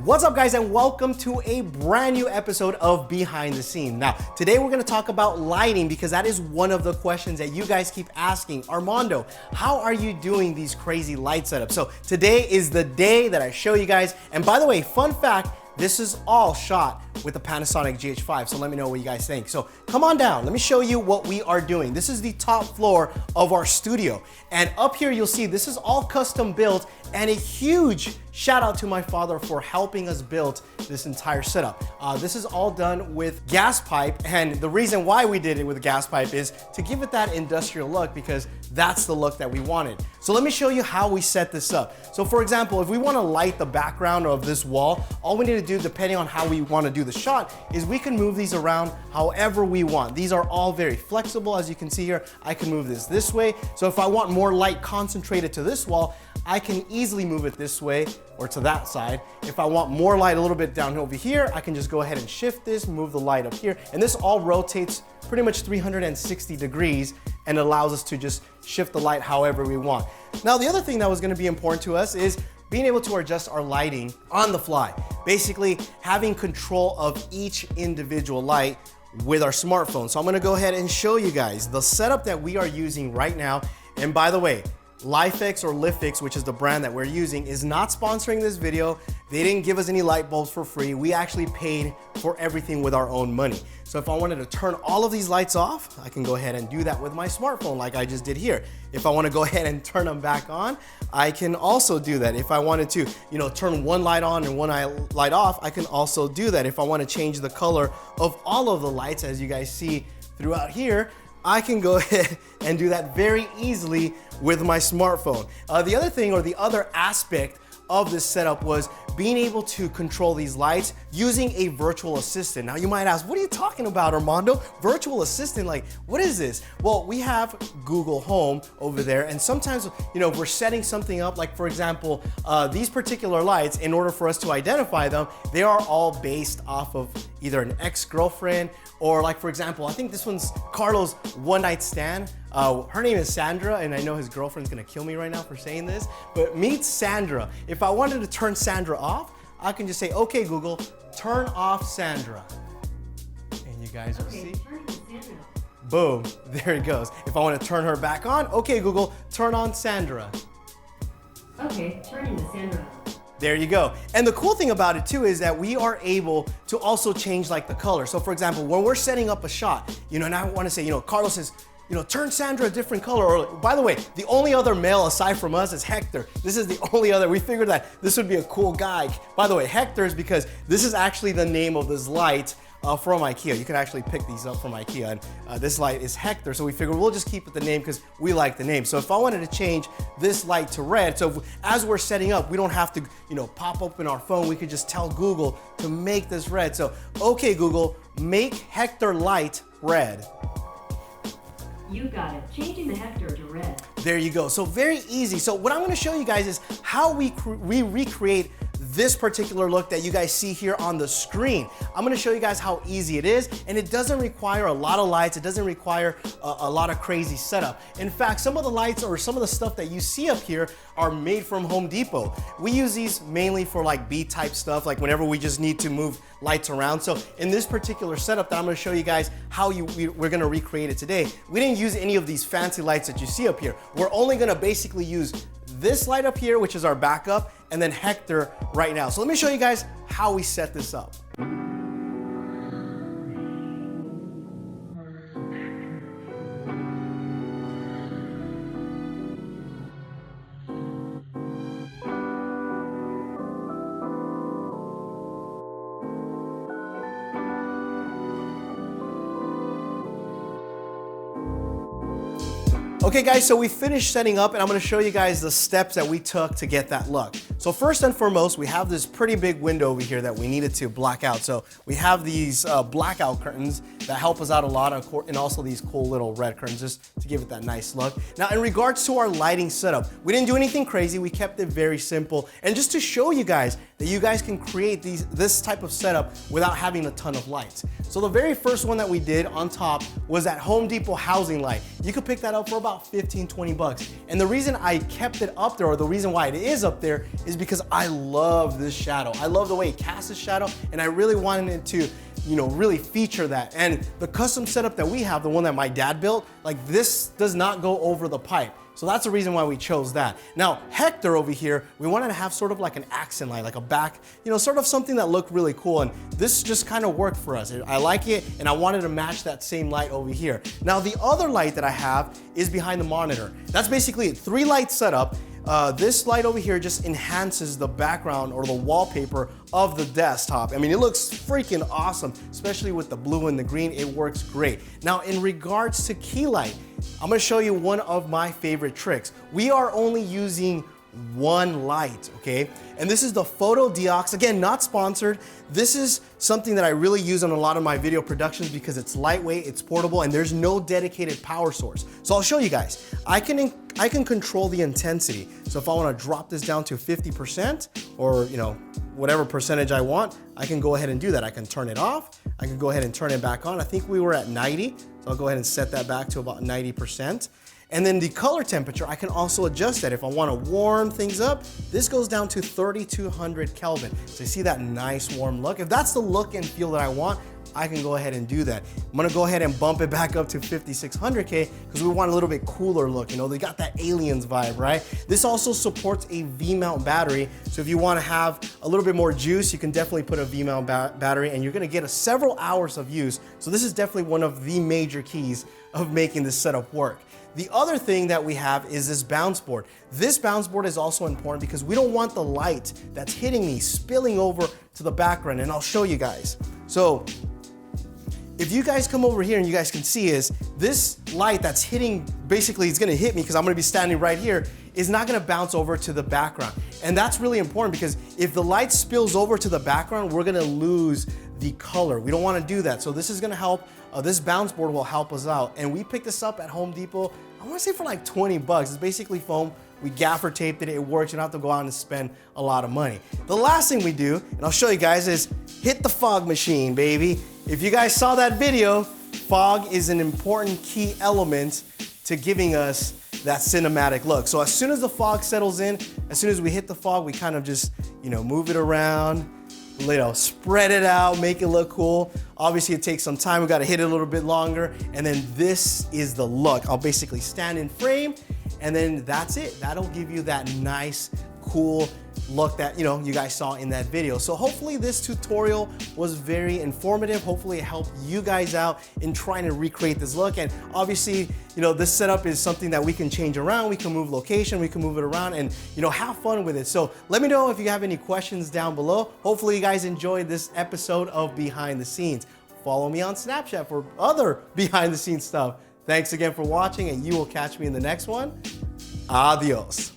What's up, guys, and welcome to a brand new episode of Behind the Scene. Now, today we're gonna talk about lighting because that is one of the questions that you guys keep asking. Armando, how are you doing these crazy light setups? So today is the day that I show you guys. And by the way, fun fact, this is all shot with the Panasonic GH5, so let me know what you guys think. So come on down, let me show you what we are doing. This is the top floor of our studio. And up here you'll see this is all custom built, and a huge shout out to my father for helping us build this entire setup. This is all done with gas pipe, and the reason why we did it with gas pipe is to give it that industrial look because that's the look that we wanted. So let me show you how we set this up. So for example, if we want to light the background of this wall, all we need to do, depending on how we want to do the shot, is we can move these around however we want. These are all very flexible. As you can see here, I can move this way. So if I want more light concentrated to this wall, I can easily move it this way or to that side. If I want more light a little bit down over here, I can just go ahead and shift this, move the light up here, and this all rotates pretty much 360 degrees and allows us to just shift the light however we want. Now, the other thing that was gonna be important to us is being able to adjust our lighting on the fly. Basically, having control of each individual light with our smartphone. So I'm gonna go ahead and show you guys the setup that we are using right now. And by the way, Lifx or Lifx, which is the brand that we're using, is not sponsoring this video. They didn't give us any light bulbs for free. We actually paid for everything with our own money. So if I wanted to turn all of these lights off, I can go ahead and do that with my smartphone like I just did here. If I want to go ahead and turn them back on, I can also do that. If I wanted to, turn one light on and one light off, I can also do that. If I want to change the color of all of the lights, as you guys see throughout here, I can go ahead and do that very easily with my smartphone. The other thing, or the other aspect of this setup, was being able to control these lights using a virtual assistant. Now you might ask, what are you talking about, Armando? Virtual assistant, like, what is this? Well, we have Google Home over there, and sometimes, we're setting something up, like for example, these particular lights, in order for us to identify them, they are all based off of either an ex-girlfriend, or like for example, I think this one's Carlos' one night stand. Her name is Sandra, and I know his girlfriend's gonna kill me right now for saying this, but meet Sandra. If I wanted to turn Sandra off, I can just say, okay, Google, turn off Sandra. And you guys will see. Turn Sandra. Boom, there it goes. If I want to turn her back on, okay, Google, turn on Sandra. Okay, turning the Sandra. There you go. And the cool thing about it too is that we are able to also change like the color. So for example, when we're setting up a shot, and I want to say, Carlos says, turn Sandra a different color. Or by the way, the only other male aside from us is Hector. This is the only other, we figured that this would be a cool guy. By the way, Hector is because this is actually the name of this light from IKEA. You can actually pick these up from IKEA, and this light is Hector, so we figured we'll just keep it the name because we like the name. So if I wanted to change this light to red, so as we're setting up, we don't have to, pop open our phone. We could just tell Google to make this red. So, okay, Google, make Hector light red. You got it. Changing the Hector to red. There you go. So very easy. So what I'm going to show you guys is how we recreate this particular look that you guys see here on the screen. I'm gonna show you guys how easy it is, and it doesn't require a lot of lights. It doesn't require a lot of crazy setup. In fact, some of the lights or some of the stuff that you see up here are made from Home Depot. We use these mainly for like B-type stuff, like whenever we just need to move lights around. So in this particular setup that I'm gonna show you guys how we're gonna recreate it today, we didn't use any of these fancy lights that you see up here. We're only gonna basically use this light up here, which is our backup, and then Hector right now. So let me show you guys how we set this up. Okay guys, so we finished setting up, and I'm gonna show you guys the steps that we took to get that look. So first and foremost, we have this pretty big window over here that we needed to black out. So we have these blackout curtains that help us out a lot, and also these cool little red curtains just to give it that nice look. Now in regards to our lighting setup, we didn't do anything crazy. We kept it very simple, and just to show you guys that you guys can create this type of setup without having a ton of lights. So the very first one that we did on top was that Home Depot housing light. You could pick that up for about 15, 20 bucks. And the reason I kept it up there, or the reason why it is up there, is because I love this shadow. I love the way it casts the shadow, and I really wanted it to, you know, really feature that. And the custom setup that we have, the one that my dad built, like this does not go over the pipe. So that's the reason why we chose that. Now, Hector over here, we wanted to have sort of like an accent light, like a back, you know, sort of something that looked really cool. And this just kind of worked for us. I like it, and I wanted to match that same light over here. Now, the other light that I have is behind the monitor. That's basically 3 light setup. This light over here just enhances the background or the wallpaper of the desktop. I mean, it looks freaking awesome, especially with the blue and the green. It works great. Now, in regards to key light, I'm gonna show you one of my favorite tricks. We are only using 1 light, okay? And this is the PhotoDiox, again, not sponsored. This is something that I really use on a lot of my video productions because it's lightweight, it's portable, and there's no dedicated power source. So I'll show you guys. I can control the intensity. So if I wanna drop this down to 50% or, you know, whatever percentage I want, I can go ahead and do that. I can turn it off. I can go ahead and turn it back on. I think we were at 90, so I'll go ahead and set that back to about 90%. And then the color temperature, I can also adjust that. If I wanna warm things up, this goes down to 3200 Kelvin. So you see that nice warm look. If that's the look and feel that I want, I can go ahead and do that. I'm gonna go ahead and bump it back up to 5600K because we want a little bit cooler look. You know, they got that Aliens vibe, right? This also supports a V-mount battery. So if you wanna have a little bit more juice, you can definitely put a V-mount battery and you're gonna get several hours of use. So this is definitely one of the major keys of making this setup work. The other thing that we have is this bounce board. This bounce board is also important because we don't want the light that's hitting me spilling over to the background, and I'll show you guys. So if you guys come over here and you guys can see is this light that's hitting, basically it's gonna hit me because I'm gonna be standing right here, is not gonna bounce over to the background. And that's really important because if the light spills over to the background, we're gonna lose the color. We don't wanna do that. So this is gonna help, this bounce board will help us out. And we picked this up at Home Depot, I wanna say for like 20 bucks. It's basically foam. We gaffer taped it, it works. You don't have to go out and spend a lot of money. The last thing we do, and I'll show you guys, is hit the fog machine, baby. If you guys saw that video, fog is an important key element to giving us that cinematic look. So as soon as the fog settles in, as soon as we hit the fog, we kind of just, you know, move it around, you know, spread it out, make it look cool. Obviously it takes some time, we gotta hit it a little bit longer, and then this is the look. I'll basically stand in frame, and then that's it. That'll give you that nice, cool look that, you know, you guys saw in that video. So hopefully this tutorial was very informative. Hopefully it helped you guys out in trying to recreate this look. And obviously, you know, this setup is something that we can change around. We can move location, we can move it around, and, you know, have fun with it. So let me know if you have any questions down below. Hopefully you guys enjoyed this episode of Behind the Scenes. Follow me on Snapchat for other behind the scenes stuff. Thanks again for watching, and you will catch me in the next one. Adios.